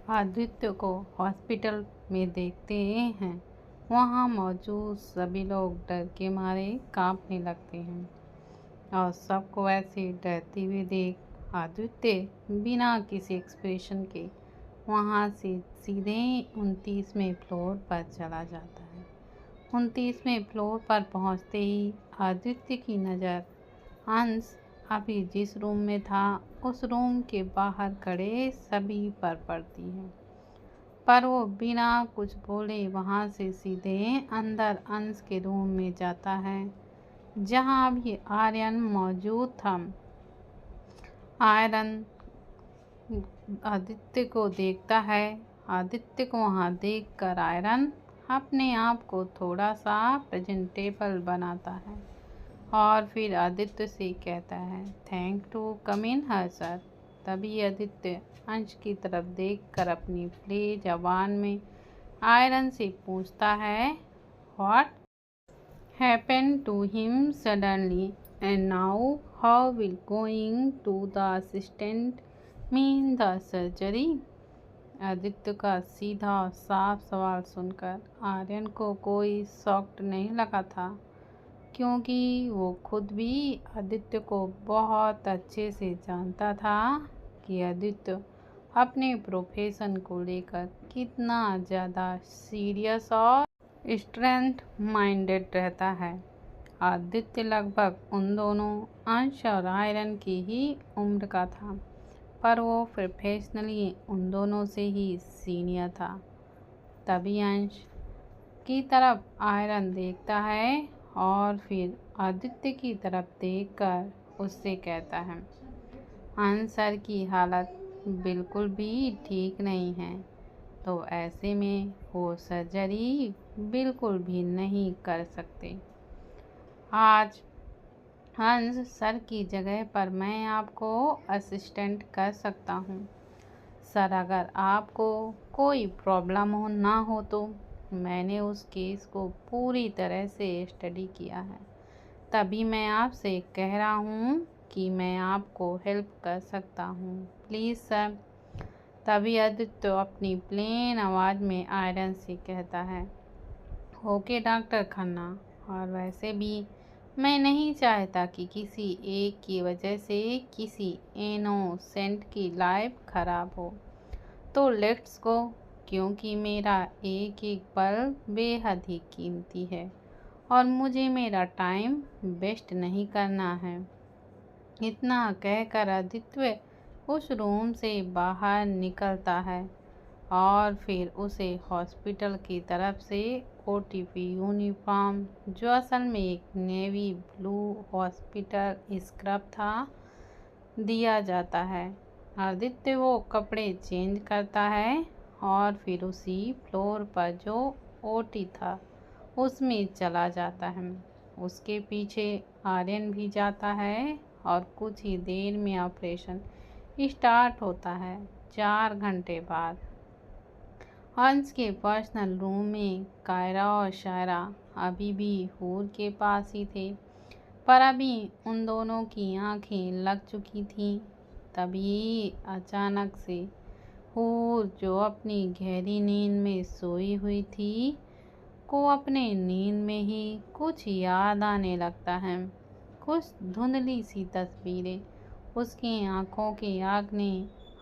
आदित्य को हॉस्पिटल में देखते हैं। वहाँ मौजूद सभी लोग डर के मारे कांपने लगते हैं और सबको ऐसे डरते हुए देख आदित्य बिना किसी एक्सप्रेशन के वहाँ से सीधे 29वें फ्लोर पर चला जाता है। 29वें फ्लोर पर पहुँचते ही आदित्य की नज़र अंश अभी जिस रूम में था उस रूम के बाहर खड़े सभी पर पड़ती है, पर वो बिना कुछ बोले वहाँ से सीधे अंदर अंश के रूम में जाता है जहाँ अभी आर्यन मौजूद था। आर्यन आदित्य को देखता है। आदित्य को वहाँ देखकर आर्यन अपने आप को थोड़ा सा प्रेजेंटेबल बनाता है और फिर आदित्य से कहता है, thank to come in her sir. तभी आदित्य अंश की तरफ देखकर अपनी प्ले जबान में आयरन से पूछता है, what happened to him suddenly and now how will going to the assistant mean the surgery. Aditya का सीधा साफ सवाल सुनकर आर्यन को कोई शॉक्ड नहीं लगा था, क्योंकि वो खुद भी आदित्य को बहुत अच्छे से जानता था कि आदित्य अपने प्रोफेशन को लेकर कितना ज़्यादा सीरियस और स्ट्रेंथ माइंडेड रहता है। आदित्य लगभग उन दोनों अंश और आयरन की ही उम्र का था, पर वो प्रोफेशनली उन दोनों से ही सीनियर था। तभी अंश की तरफ आयरन देखता है और फिर आदित्य की तरफ देखकर उससे कहता है, अंश सर की हालत बिल्कुल भी ठीक नहीं है, तो ऐसे में वो सर्जरी बिल्कुल भी नहीं कर सकते। आज हंस सर की जगह पर मैं आपको असिस्टेंट कर सकता हूँ। सर, अगर आपको कोई प्रॉब्लम ना हो तो मैंने उस केस को पूरी तरह से स्टडी किया है, तभी मैं आपसे कह रहा हूँ कि मैं आपको हेल्प कर सकता हूँ, प्लीज़ सर। तभी आदित्य अपनी प्लेन आवाज़ में आयरन से कहता है, ओके डॉक्टर खन्ना, और वैसे भी मैं नहीं चाहता कि किसी एक की वजह से किसी इनोसेंट की लाइफ खराब हो, तो लेट्स गो, क्योंकि मेरा एक एक पल बेहद ही कीमती है और मुझे मेरा टाइम वेस्ट नहीं करना है। इतना कहकर आदित्य उस रूम से बाहर निकलता है और फिर उसे हॉस्पिटल की तरफ से ओटीपी यूनिफॉर्म, जो असल में एक नेवी ब्लू हॉस्पिटल स्क्रब था, दिया जाता है। आदित्य वो कपड़े चेंज करता है और फिर उसी फ्लोर पर जो ओटी था उसमें चला जाता है। उसके पीछे आर्यन भी जाता है और कुछ ही देर में ऑपरेशन स्टार्ट होता है। 4 घंटे बाद हंस के पर्सनल रूम में कायरा और शायरा अभी भी हूर के पास ही थे, पर अभी उन दोनों की आंखें लग चुकी थीं। तभी अचानक से हूर, जो अपनी गहरी नींद में सोई हुई थी, को अपने नींद में ही कुछ याद आने लगता है। कुछ धुंधली सी तस्वीरें उसकी आंखों के आगे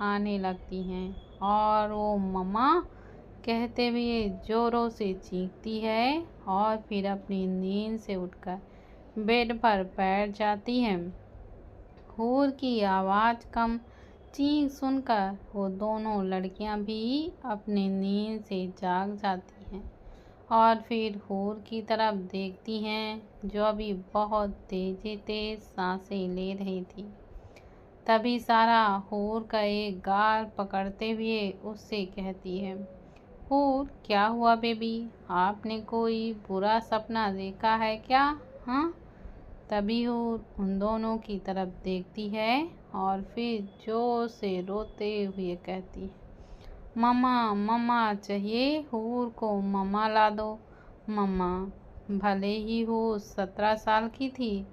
आने लगती हैं और वो मम्मा कहते हुए जोरों से चीखती है और फिर अपनी नींद से उठकर बेड पर बैठ जाती है। हूर की आवाज़ कम चीख सुनकर वो दोनों लड़कियां भी अपनी नींद से जाग जाती हैं और फिर हूर की तरफ देखती हैं, जो अभी बहुत तेज सांसें ले रही थी। तभी सारा हूर का एक गाल पकड़ते हुए उससे कहती है, हूर, क्या हुआ बेबी? आपने कोई बुरा सपना देखा है क्या? हाँ? तभी हूर उन दोनों की तरफ देखती है और फिर जोर से रोते हुए कहती है, मम्मा मम्मा चाहिए, हूर को मम्मा ला दो। मम्मा, भले ही हूर 17 साल की थी,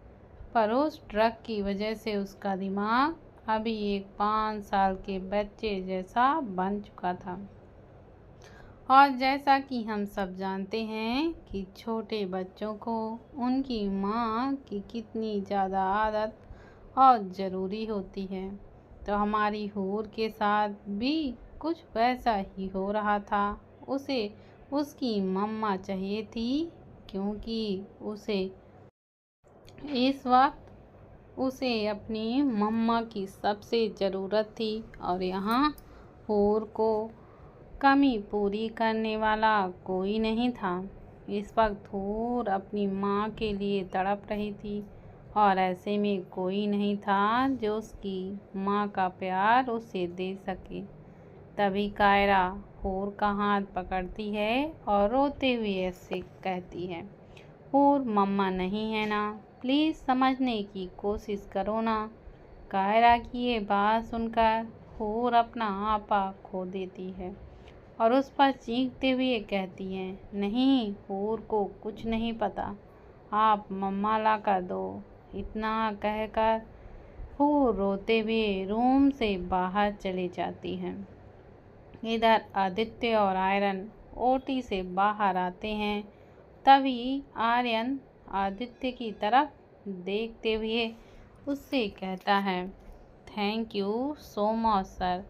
पर उस ड्रग की वजह से उसका दिमाग अभी एक 5 साल के बच्चे जैसा बन चुका था। और जैसा कि हम सब जानते हैं कि छोटे बच्चों को उनकी माँ की कितनी ज़्यादा आदत और ज़रूरी होती है, तो हमारी हूर के साथ भी कुछ वैसा ही हो रहा था। उसे उसकी मम्मा चाहिए थी, क्योंकि उसे इस वक्त उसे अपनी मम्मा की सबसे ज़रूरत थी। और यहाँ हूर को कमी पूरी करने वाला कोई नहीं था। इस वक्त हूर अपनी माँ के लिए तड़प रही थी, और ऐसे में कोई नहीं था जो उसकी माँ का प्यार उसे दे सके। तभी कायरा हूर का हाथ पकड़ती है और रोते हुए ऐसे कहती है, हूर मम्मा नहीं है ना, प्लीज़ समझने की कोशिश करो ना। कायरा की ये बात सुनकर हूर अपना आपा खो देती है और उस पर चीखते हुए कहती है, नहीं, हूर को कुछ नहीं पता, आप मम्मा ला कर दो। इतना कहकर हूर रोते हुए रूम से बाहर चली जाती है। इधर आदित्य और आर्यन ओटी से बाहर आते हैं। तभी आर्यन आदित्य की तरफ देखते हुए उससे कहता है, thank you so much sir,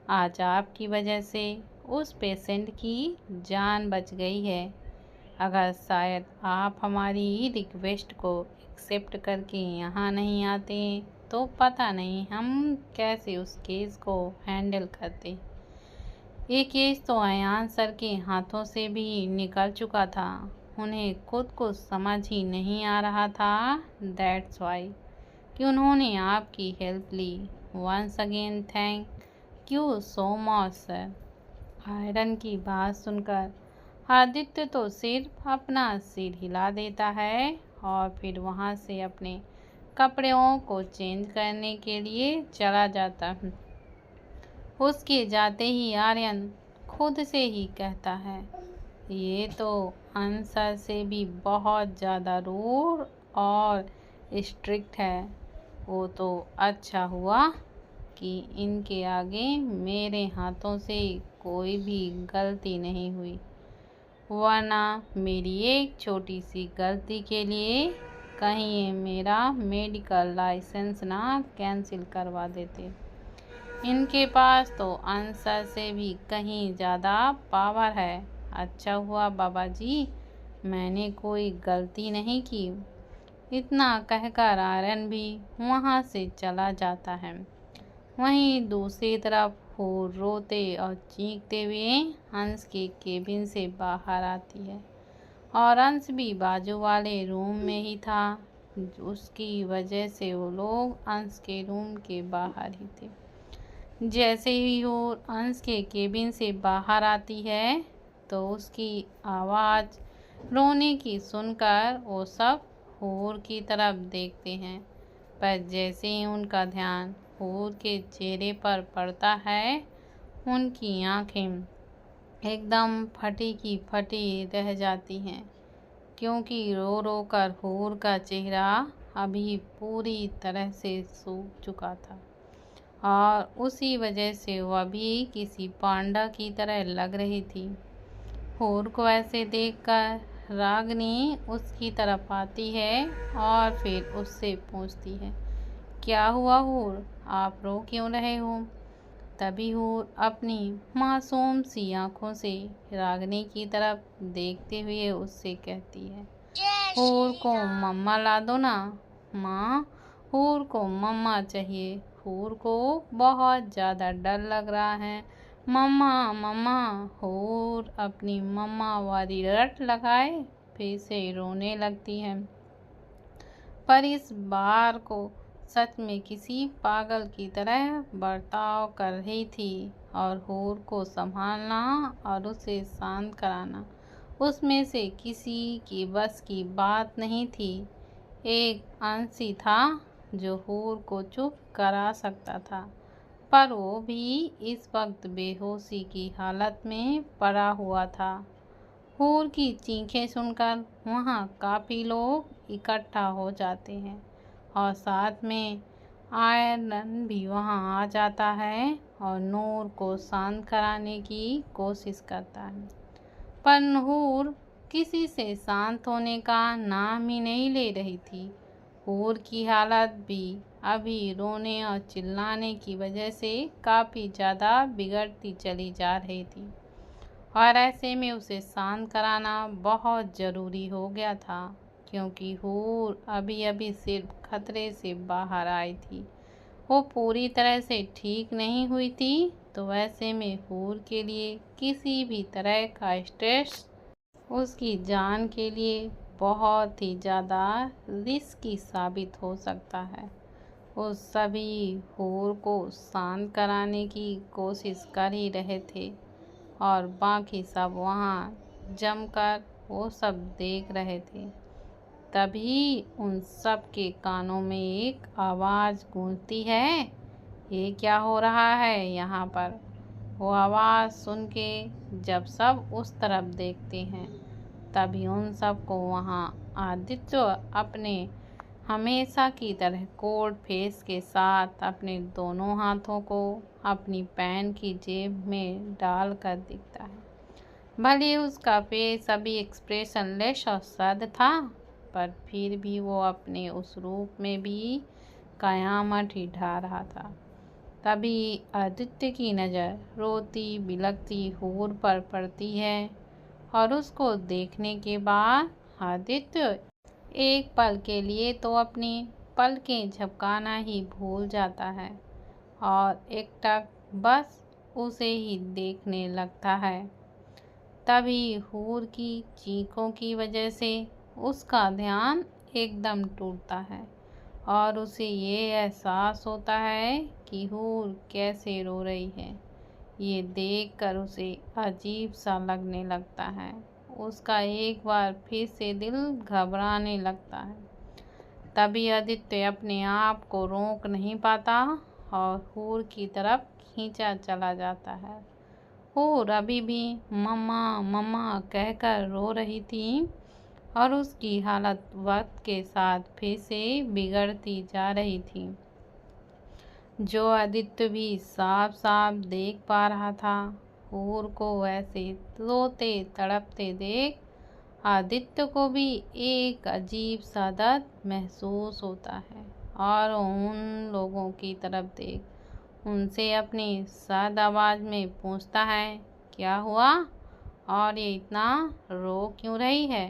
आज आपकी वजह से उस पेशेंट की जान बच गई है। अगर शायद आप हमारी रिक्वेस्ट को एक्सेप्ट करके यहाँ नहीं आते तो पता नहीं हम कैसे उस केस को हैंडल करते। ये केस तो अयान सर के हाथों से भी निकल चुका था, उन्हें खुद को समझ ही नहीं आ रहा था। दैट्स वाई कि उन्होंने आपकी हेल्प ली। Once again thank you so much sir. Aryan की बात सुनकर आदित्य तो सिर्फ अपना सिर हिला देता है और फिर वहाँ से अपने कपड़ों को चेंज करने के लिए चला जाता है। उसके जाते ही आर्यन खुद से ही कहता है, ये तो आंसर से भी बहुत ज़्यादा रूड और स्ट्रिक्ट है। वो तो अच्छा हुआ कि इनके आगे मेरे हाथों से कोई भी गलती नहीं हुई, वरना मेरी एक छोटी सी गलती के लिए कहीं ये मेरा मेडिकल लाइसेंस ना कैंसिल करवा देते। इनके पास तो आंसर से भी कहीं ज़्यादा पावर है। अच्छा हुआ बाबा जी, मैंने कोई गलती नहीं की। इतना कहकर आर्यन भी वहाँ से चला जाता है। वहीं दूसरी तरफ हूर रोते और चीखते हुए हंस के केबिन से बाहर आती है, और हंस भी बाजू वाले रूम में ही था। उसकी वजह से वो लोग हंस के रूम के बाहर ही थे। जैसे ही हूर हंस के केबिन से बाहर आती है तो उसकी आवाज़ रोने की सुनकर वो सब हूर की तरफ देखते हैं, पर जैसे ही उनका ध्यान हूर के चेहरे पर पड़ता है, उनकी आंखें एकदम फटी की फटी रह जाती हैं, क्योंकि रो रो कर हूर का चेहरा अभी पूरी तरह से सूख चुका था, और उसी वजह से वह भी किसी पांडा की तरह लग रही थी। हूर को ऐसे देखकर रागिनी उसकी तरफ आती है और फिर उससे पूछती है, क्या हुआ हूर, आप रो क्यों रहे हो? तभी हूर अपनी मासूम सी आंखों से रागिनी की तरफ देखते हुए उससे कहती है, हूर को मम्मा ला दो ना। माँ, हूर को मम्मा चाहिए, हूर को बहुत ज़्यादा डर लग रहा है। मम्मा मम्मा। हूर अपनी मम्मा वाली रट लगाए फिर से रोने लगती है, पर इस बार को सच में किसी पागल की तरह बर्ताव कर रही थी, और हूर को संभालना और उसे शांत कराना उसमें से किसी की बस की बात नहीं थी। एक अंश ही था जो हूर को चुप करा सकता था, पर वो भी इस वक्त बेहोशी की हालत में पड़ा हुआ था। हूर की चीखें सुनकर वहाँ काफ़ी लोग इकट्ठा हो जाते हैं, और साथ में आयरन भी वहाँ आ जाता है और नूर को शांत कराने की कोशिश करता है, पर नूर किसी से शांत होने का नाम ही नहीं ले रही थी। हूर की हालत भी अभी रोने और चिल्लाने की वजह से काफ़ी ज़्यादा बिगड़ती चली जा रही थी, और ऐसे में उसे शांत कराना बहुत ज़रूरी हो गया था, क्योंकि हूर अभी अभी सिर्फ खतरे से बाहर आई थी। वो पूरी तरह से ठीक नहीं हुई थी, तो ऐसे में हूर के लिए किसी भी तरह का स्ट्रेस उसकी जान के लिए बहुत ही ज़्यादा रिस्की साबित हो सकता है। वो सभी हूर को शांत कराने की कोशिश कर ही रहे थे, और बाकी सब वहाँ जमकर वो सब देख रहे थे। तभी उन सब के कानों में एक आवाज़ गूंजती है, ये क्या हो रहा है यहाँ पर। वो आवाज़ सुन के जब सब उस तरफ देखते हैं, तभी उन सबको वहाँ आदित्य अपने हमेशा की तरह कोल्ड फेस के साथ अपने दोनों हाथों को अपनी पैंट की जेब में डाल कर दिखता है। भले उसका फेस अभी एक्सप्रेशनलेस और सद था, पर फिर भी वो अपने उस रूप में भी कयामत ही ढा रहा था। तभी आदित्य की नज़र रोती बिलखती हूर पर पड़ती है, और उसको देखने के बाद आदित्य एक पल के लिए तो अपनी पलकें झपकाना ही भूल जाता है, और एकटक बस उसे ही देखने लगता है। तभी हूर की चीखों की वजह से उसका ध्यान एकदम टूटता है, और उसे ये एहसास होता है कि हूर कैसे रो रही है। ये देखकर उसे अजीब सा लगने लगता है। उसका एक बार फिर से दिल घबराने लगता है। तभी आदित्य अपने आप को रोक नहीं पाता और हूर की तरफ खींचा चला जाता है। हूर अभी भी मम्मा मम्मा कहकर रो रही थी, और उसकी हालत वक्त के साथ फिर से बिगड़ती जा रही थी, जो आदित्य भी साफ साफ देख पा रहा था। हूर को वैसे रोते तड़पते देख आदित्य को भी एक अजीब सा दर्द महसूस होता है, और उन लोगों की तरफ देख उनसे अपनी सख्त आवाज़ में पूछता है, क्या हुआ और ये इतना रो क्यों रही है।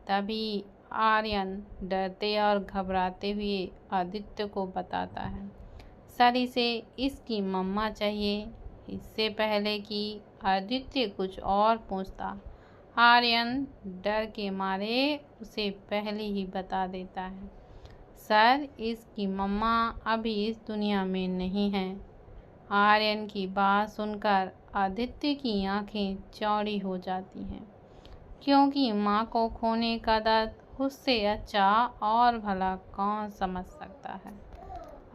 तभी आर्यन डरते और घबराते हुए आदित्य को बताता है, सर इसे इसकी मम्मा चाहिए। इससे पहले कि आदित्य कुछ और पूछता, आर्यन डर के मारे उसे पहले ही बता देता है, सर इसकी मम्मा अभी इस दुनिया में नहीं है। आर्यन की बात सुनकर आदित्य की आंखें चौड़ी हो जाती हैं, क्योंकि माँ को खोने का दर्द उससे अच्छा और भला कौन समझ सकता है।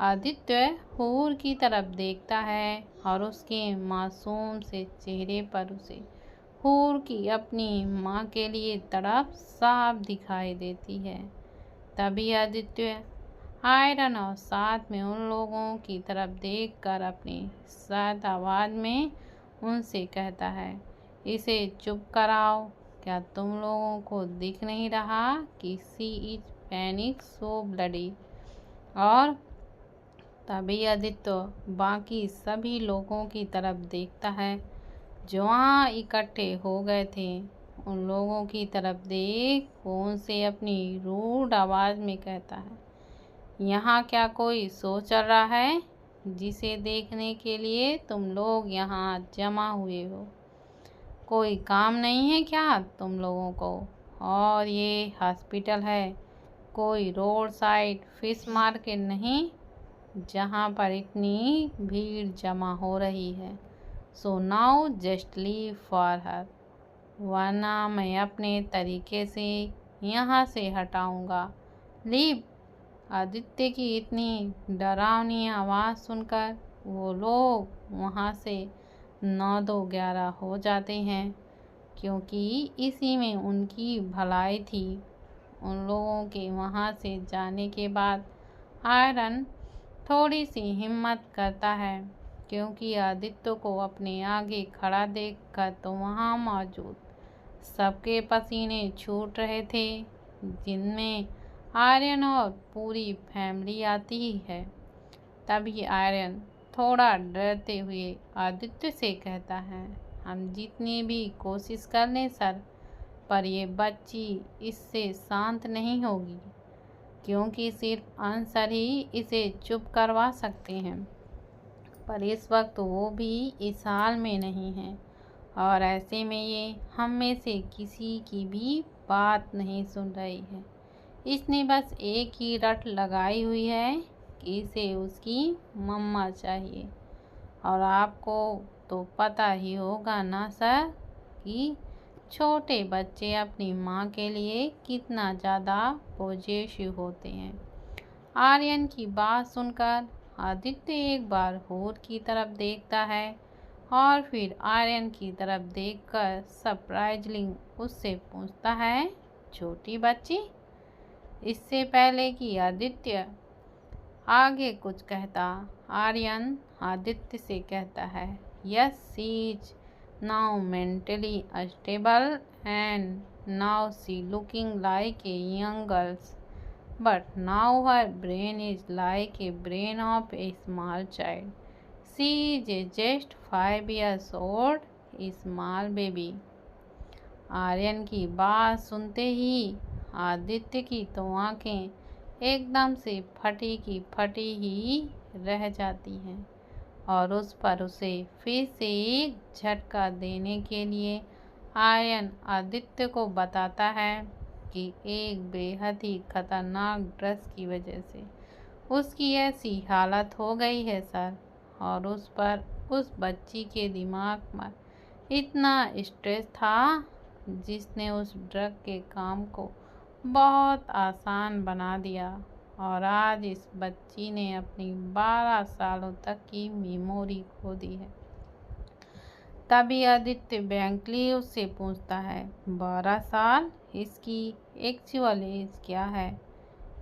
आदित्य हूर की तरफ देखता है, और उसके मासूम से चेहरे पर उसे हूर की अपनी माँ के लिए तड़प साफ दिखाई देती है। तभी आदित्य आयरन और साथ में उन लोगों की तरफ देखकर अपनी सख्त आवाज़ में उनसे कहता है, इसे चुप कराओ। क्या तुम लोगों को दिख नहीं रहा कि she is panic so bloody. और तभी आदित्य बाकी सभी लोगों की तरफ देखता है जो वहाँ इकट्ठे हो गए थे। उन लोगों की तरफ देख वो उनसे अपनी रूड आवाज़ में कहता है, यहाँ क्या कोई शो चल रहा है जिसे देखने के लिए तुम लोग यहाँ जमा हुए हो। कोई काम नहीं है क्या तुम लोगों को। और ये हॉस्पिटल है, कोई रोड साइड फिश मार्केट नहीं जहाँ पर इतनी भीड़ जमा हो रही है। So now just leave for her, वरना मैं अपने तरीके से यहाँ से हटाऊँगा। लीव। आदित्य की इतनी डरावनी आवाज़ सुनकर वो लोग वहाँ से 9-2-11 हो जाते हैं, क्योंकि इसी में उनकी भलाई थी। उन लोगों के वहाँ से जाने के बाद आयरन थोड़ी सी हिम्मत करता है, क्योंकि आदित्य को अपने आगे खड़ा देखकर तो वहाँ मौजूद सबके पसीने छूट रहे थे, जिनमें आर्यन और पूरी फैमिली आती ही है। तभी आर्यन थोड़ा डरते हुए आदित्य से कहता है, हम जितनी भी कोशिश कर लें सर, पर ये बच्ची इससे शांत नहीं होगी, क्योंकि सिर्फ आंसर ही इसे चुप करवा सकते हैं। पर इस वक्त वो भी इस हाल में नहीं है, और ऐसे में ये हम में से किसी की भी बात नहीं सुन रही है। इसने बस एक ही रट लगाई हुई है कि इसे उसकी मम्मा चाहिए। और आपको तो पता ही होगा ना सर कि छोटे बच्चे अपनी माँ के लिए कितना ज़्यादा पॉजिटिव होते हैं। आर्यन की बात सुनकर आदित्य एक बार हूर की तरफ देखता है और फिर आर्यन की तरफ देखकर सरप्राइजली उससे पूछता है, छोटी बच्ची। इससे पहले कि आदित्य आगे कुछ कहता, आर्यन आदित्य से कहता है, yes she is now mentally stable and now she looking like a young girls, but now her brain is like a brain of a small child. She is just 5 years old, a small baby. Aryan की बात सुनते ही आदित्य की तो आंखें एकदम से फटी की फटी ही रह जाती हैं, और उस पर उसे फिर से एक झटका देने के लिए आर्यन आदित्य को बताता है कि एक बेहद ही खतरनाक ड्रग्स की वजह से उसकी ऐसी हालत हो गई है सर, और उस पर उस बच्ची के दिमाग में इतना स्ट्रेस था जिसने उस ड्रग के काम को बहुत आसान बना दिया, और आज इस बच्ची ने अपनी 12 सालों तक की मेमोरी खो दी है। तभी आदित्य बैंकली उससे पूछता है, 12 साल, इसकी एक्चुअल एज क्या है?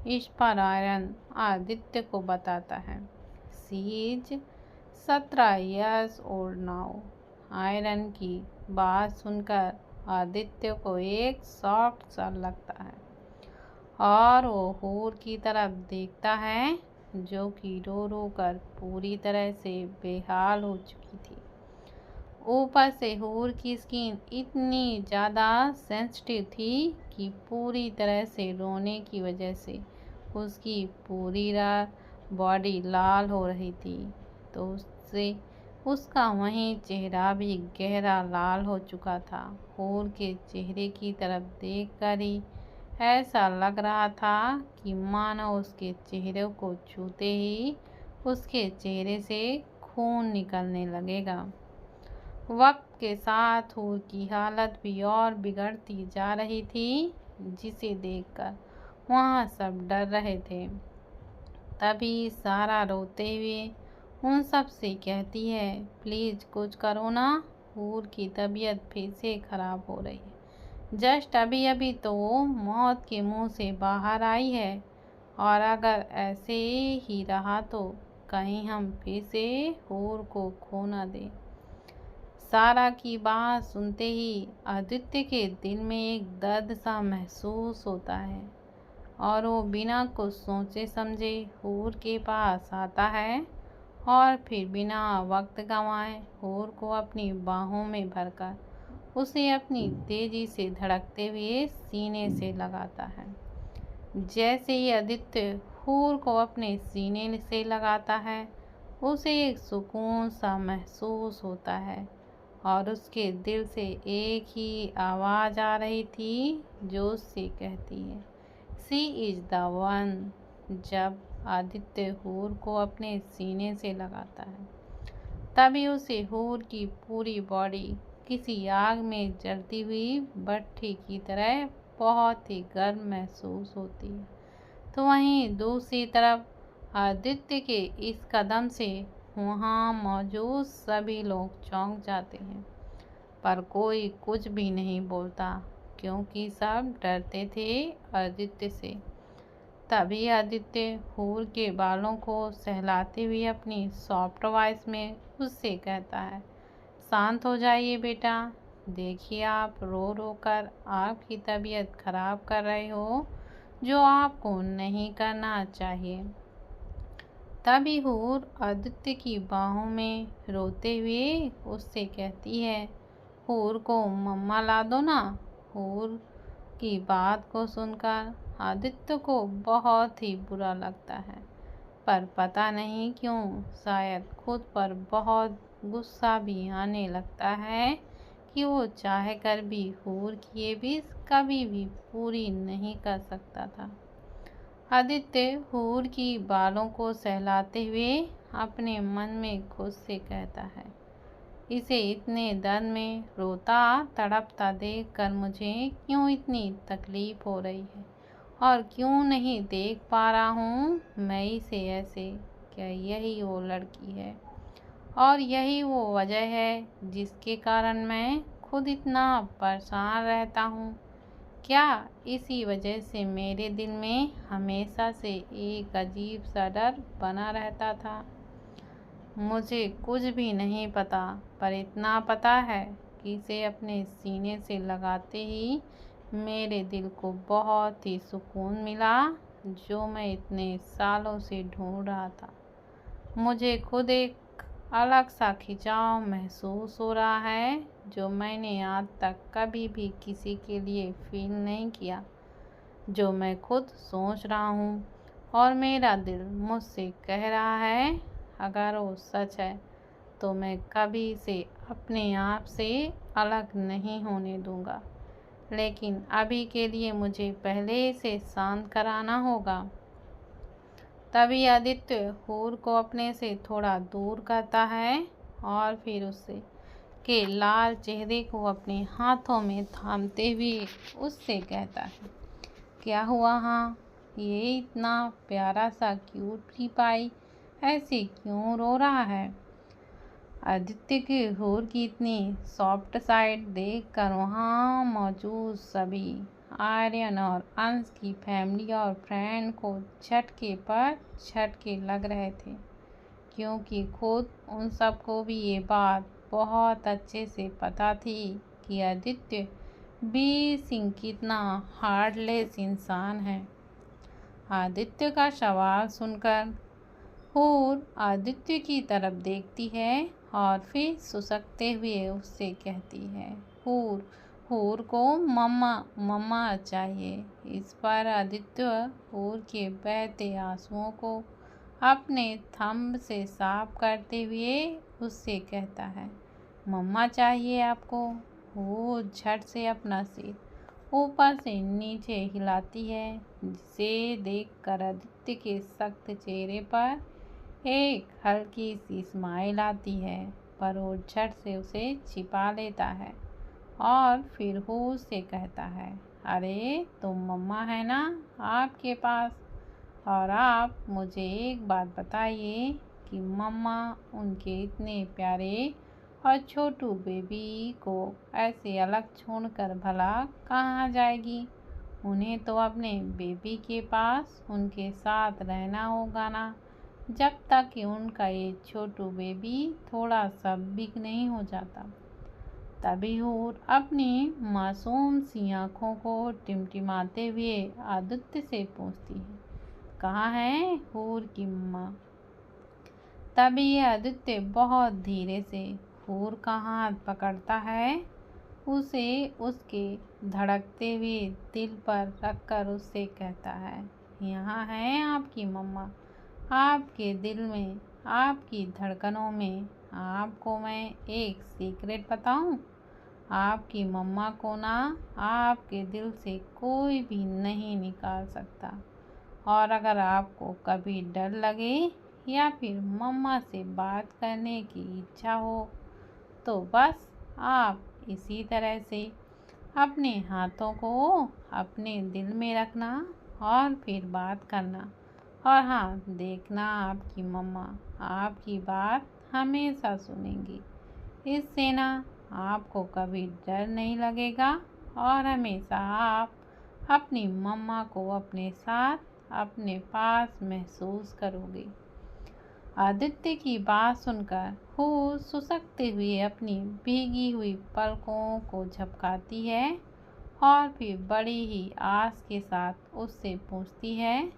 इस पर आर्यन आदित्य को बताता है, she is 17 years old now. Aryan की बात सुनकर आदित्य को एक शॉक सा लगता है, और वो हूर की तरफ देखता है, जो कि रो रो कर पूरी तरह से बेहाल हो चुकी थी। ऊपर से हूर की स्किन इतनी ज़्यादा सेंसिटिव थी कि पूरी तरह से रोने की वजह से उसकी पूरी बॉडी लाल हो रही थी, तो उससे उसका वहीं चेहरा भी गहरा लाल हो चुका था। हूर के चेहरे की तरफ देखकर ही ऐसा लग रहा था कि मानो उसके चेहरे को छूते ही उसके चेहरे से खून निकलने लगेगा। वक्त के साथ हूर की हालत भी और बिगड़ती जा रही थी, जिसे देखकर वहाँ सब डर रहे थे। तभी सारा रोते हुए उन सब से कहती है, प्लीज़ कुछ करो ना, हूर की तबीयत फिर से खराब हो रही है। जस्ट अभी अभी तो मौत के मुंह से बाहर आई है, और अगर ऐसे ही रहा तो कहीं हम फिर से हूर को खो ना दें। सारा की बात सुनते ही आदित्य के दिल में एक दर्द सा महसूस होता है, और वो बिना कुछ सोचे समझे हूर के पास आता है, और फिर बिना वक्त गंवाए हूर को अपनी बाहों में भरकर उसे अपनी तेजी से धड़कते हुए सीने से लगाता है। जैसे ही आदित्य हूर को अपने सीने से लगाता है, उसे एक सुकून सा महसूस होता है, और उसके दिल से एक ही आवाज़ आ रही थी जो उससे कहती है, शी इज़ द वन। जब आदित्य हूर को अपने सीने से लगाता है, तभी उसे हूर की पूरी बॉडी किसी आग में जलती हुई भट्ठी की तरह बहुत ही गर्म महसूस होती है। तो वहीं दूसरी तरफ आदित्य के इस कदम से वहाँ मौजूद सभी लोग चौंक जाते हैं, पर कोई कुछ भी नहीं बोलता, क्योंकि सब डरते थे आदित्य से। तभी आदित्य हूर के बालों को सहलाते हुए अपनी सॉफ्ट वॉइस में उससे कहता है, शांत हो जाइए बेटा। देखिए, आप रो रो कर आपकी तबीयत खराब कर रहे हो, जो आपको नहीं करना चाहिए। तभी हूर आदित्य की बाहों में रोते हुए उससे कहती है, हूर को मम्मा ला दो ना। हूर की बात को सुनकर आदित्य को बहुत ही बुरा लगता है, पर पता नहीं क्यों शायद खुद पर बहुत गुस्सा भी आने लगता है कि वो चाह कर भी हूर की ये विश कभी भी पूरी नहीं कर सकता था। आदित्य हूर की बालों को सहलाते हुए अपने मन में खुद से कहता है, इसे इतने दर्द में रोता तड़पता देखकर मुझे क्यों इतनी तकलीफ हो रही है, और क्यों नहीं देख पा रहा हूँ मैं इसे ऐसे। क्या यही वो लड़की है, और यही वो वजह है जिसके कारण मैं खुद इतना परेशान रहता हूँ? क्या इसी वजह से मेरे दिल में हमेशा से एक अजीब सा डर बना रहता था? मुझे कुछ भी नहीं पता, पर इतना पता है कि इसे अपने सीने से लगाते ही मेरे दिल को बहुत ही सुकून मिला, जो मैं इतने सालों से ढूंढ रहा था। मुझे खुद एक अलग सा खिंचाव महसूस हो रहा है, जो मैंने आज तक कभी भी किसी के लिए फील नहीं किया, जो मैं खुद सोच रहा हूँ और मेरा दिल मुझसे कह रहा है। अगर वो सच है तो मैं कभी इसे अपने आप से अलग नहीं होने दूंगा, लेकिन अभी के लिए मुझे पहले इसे शांत कराना होगा। तभी आदित्य हूर को अपने से थोड़ा दूर करता है और फिर उससे के लाल चेहरे को अपने हाथों में थामते हुए उससे कहता है, क्या हुआ? हाँ, ये इतना प्यारा सा क्यूट सिपाही ऐसे क्यों रो रहा है? आदित्य के हूर की इतनी सॉफ्ट साइड देखकर वहाँ मौजूद सभी आर्यन और अंश की फैमिली और फ्रेंड को झटके पर झटके लग रहे थे, क्योंकि खुद उन सबको भी ये बात बहुत अच्छे से पता थी कि आदित्य बी सिंह कितना हार्टलेस इंसान है। आदित्य का सवाल सुनकर हूर आदित्य की तरफ देखती है और फिर सुसकते हुए उससे कहती है, हूर को मम्मा मम्मा चाहिए। इस पर आदित्य हूर के बहते आंसुओं को अपने थंब से साफ करते हुए उससे कहता है, मम्मा चाहिए आपको? वो झट से अपना सिर ऊपर से नीचे हिलाती है, जिसे देखकर आदित्य के सख्त चेहरे पर एक हल्की सी स्माइल आती है, पर वो झट से उसे छिपा लेता है और फिर हूर से कहता है, अरे तुम मम्मा है ना आपके पास? और आप मुझे एक बात बताइए कि मम्मा उनके इतने प्यारे और छोटू बेबी को ऐसे अलग छोड़कर भला कहाँ जाएगी? उन्हें तो अपने बेबी के पास उनके साथ रहना होगा ना, जब तक कि उनका ये छोटू बेबी थोड़ा सा बिग नहीं हो जाता। तभी हूर अपनी मासूम सी आँखों को टिमटिमाते हुए आदित्य से पूछती है, कहाँ है हूर की मम्मा? तभी आदित्य बहुत धीरे से हूर का हाथ पकड़ता है, उसे उसके धड़कते हुए दिल पर रखकर उससे कहता है, यहाँ है आपकी मम्मा, आपके दिल में, आपकी धड़कनों में। आपको मैं एक सीक्रेट बताऊं? आपकी मम्मा को ना आपके दिल से कोई भी नहीं निकाल सकता। और अगर आपको कभी डर लगे या फिर मम्मा से बात करने की इच्छा हो, तो बस आप इसी तरह से अपने हाथों को अपने दिल में रखना और फिर बात करना। और हाँ, देखना आपकी मम्मा आपकी बात हमेशा सुनेंगी। इससे ना आपको कभी डर नहीं लगेगा और हमेशा आप अपनी मम्मा को अपने साथ अपने पास महसूस करोगे। आदित्य की बात सुनकर हूर सुसकते हुए अपनी भीगी हुई पलकों को झपकाती है और फिर बड़ी ही आस के साथ उससे पूछती है,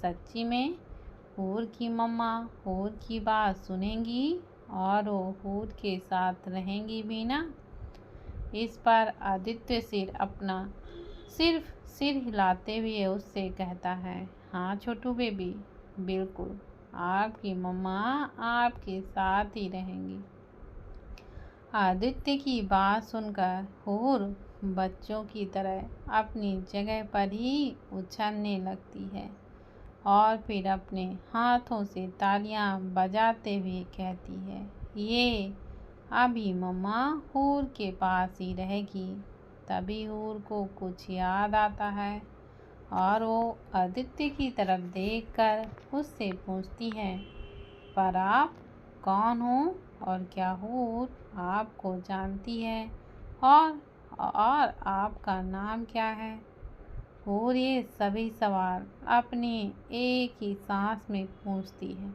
सच्ची में हूर की मम्मा हूर की बात सुनेंगी और वो हूर के साथ रहेंगी भी ना? इस पर आदित्य सिर्फ सिर हिलाते हुए उससे कहता है, हाँ छोटू बेबी, बिल्कुल आपकी मम्मा आपके साथ ही रहेंगी। आदित्य की बात सुनकर हूर बच्चों की तरह अपनी जगह पर ही उछलने लगती है और फिर अपने हाथों से तालियां बजाते हुए कहती है, ये अभी मम्मा हूर के पास ही रहेगी। तभी हूर को कुछ याद आता है और वो आदित्य की तरफ देखकर उससे पूछती है, पर आप कौन हो और क्या हूर आपको जानती है और आपका नाम क्या है? हूर ये सभी सवाल अपने एक ही सांस में पूछती है,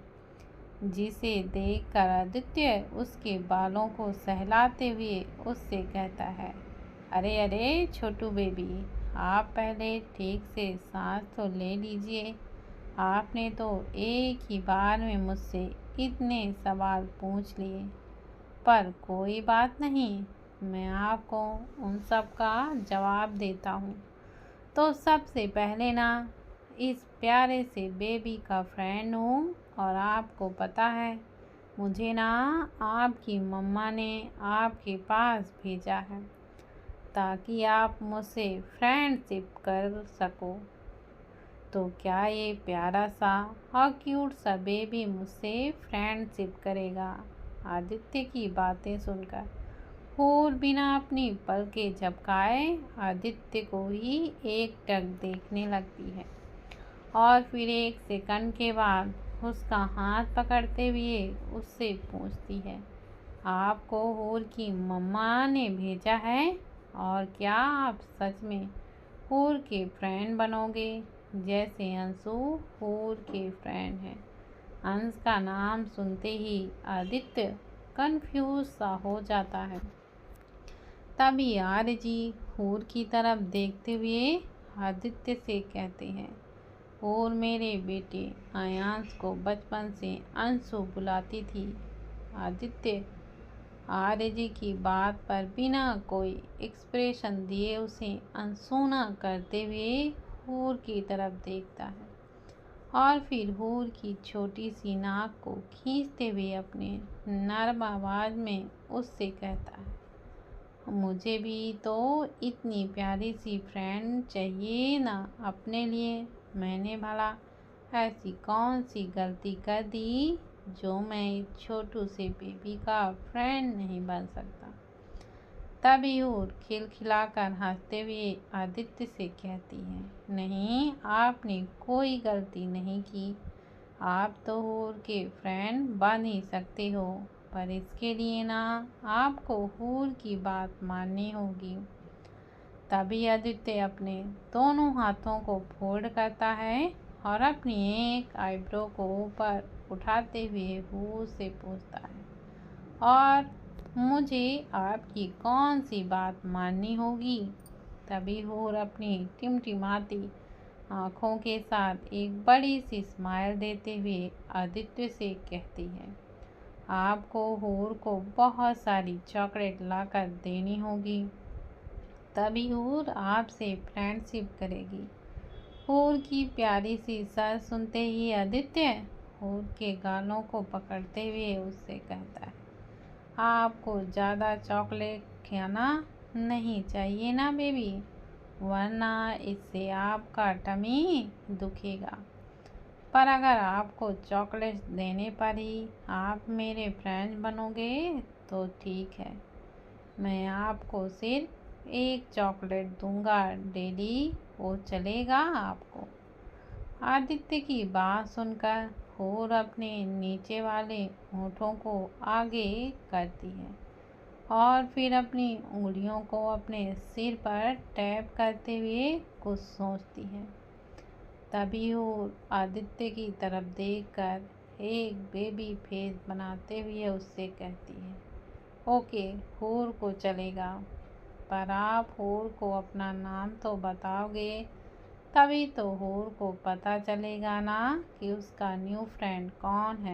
जिसे देखकर आदित्य उसके बालों को सहलाते हुए उससे कहता है, अरे अरे छोटू बेबी, आप पहले ठीक से सांस तो ले लीजिए। आपने तो एक ही बार में मुझसे इतने सवाल पूछ लिए, पर कोई बात नहीं, मैं आपको उन सब का जवाब देता हूँ। तो सबसे पहले ना, इस प्यारे से बेबी का फ्रेंड हूँ और आपको पता है मुझे ना आपकी मम्मा ने आपके पास भेजा है ताकि आप मुझसे फ्रेंडशिप कर सको। तो क्या ये प्यारा सा और क्यूट सा बेबी मुझसे फ्रेंडशिप करेगा? आदित्य की बातें सुनकर हूर बिना अपनी पलकें झपकाए आदित्य को ही एकटक देखने लगती है और फिर एक सेकंड के बाद उसका हाथ पकड़ते हुए उससे पूछती है, आपको हूर की मम्मा ने भेजा है और क्या आप सच में हूर के फ्रेंड बनोगे जैसे अंशु हूर के फ्रेंड हैं? अंश का नाम सुनते ही आदित्य कंफ्यूज सा हो जाता है। तभी आर्य जी हूर की तरफ देखते हुए आदित्य से कहते हैं, और मेरे बेटे आयांश को बचपन से अंशु बुलाती थी। आदित्य आर्य जी की बात पर बिना कोई एक्सप्रेशन दिए उसे अनसुना करते हुए हूर की तरफ देखता है और फिर हूर की छोटी सी नाक को खींचते हुए अपने नर्म आवाज में उससे कहता है, मुझे भी तो इतनी प्यारी सी फ्रेंड चाहिए ना अपने लिए। मैंने भला ऐसी कौन सी गलती कर दी जो मैं इस छोटू से बेबी का फ्रेंड नहीं बन सकता? तभी हूर खिलखिलाकर हंसते हुए आदित्य से कहती है, नहीं आपने कोई गलती नहीं की, आप तो हूर के फ्रेंड बन ही सकते हो, पर इसके लिए ना आपको हूर की बात माननी होगी। तभी आदित्य अपने दोनों हाथों को फोल्ड करता है और अपनी एक आईब्रो को ऊपर उठाते हुए हूर से पूछता है, और मुझे आपकी कौन सी बात माननी होगी? तभी हूर अपनी टिमटिमाती आँखों के साथ एक बड़ी सी स्माइल देते हुए आदित्य से कहती है, आपको हूर को बहुत सारी चॉकलेट लाकर देनी होगी, तभी हूर आपसे फ्रेंडशिप करेगी। हूर की प्यारी सी सर सुनते ही आदित्य हूर के गालों को पकड़ते हुए उससे कहता है, आपको ज़्यादा चॉकलेट खाना नहीं चाहिए ना बेबी, वरना इससे आपका टमी दुखेगा। पर अगर आपको चॉकलेट देने पर ही आप मेरे फ्रेंड बनोगे तो ठीक है, मैं आपको सिर्फ एक चॉकलेट दूंगा डेली, वो चलेगा आपको? आदित्य की बात सुनकर हूर अपने नीचे वाले होठों को आगे करती है और फिर अपनी उंगलियों को अपने सिर पर टैप करते हुए कुछ सोचती है। तभी हूर आदित्य की तरफ देखकर एक बेबी फेस बनाते हुए उससे कहती है, ओके, हूर को चलेगा, पर आप हूर को अपना नाम तो बताओगे, तभी तो हूर को पता चलेगा ना कि उसका न्यू फ्रेंड कौन है।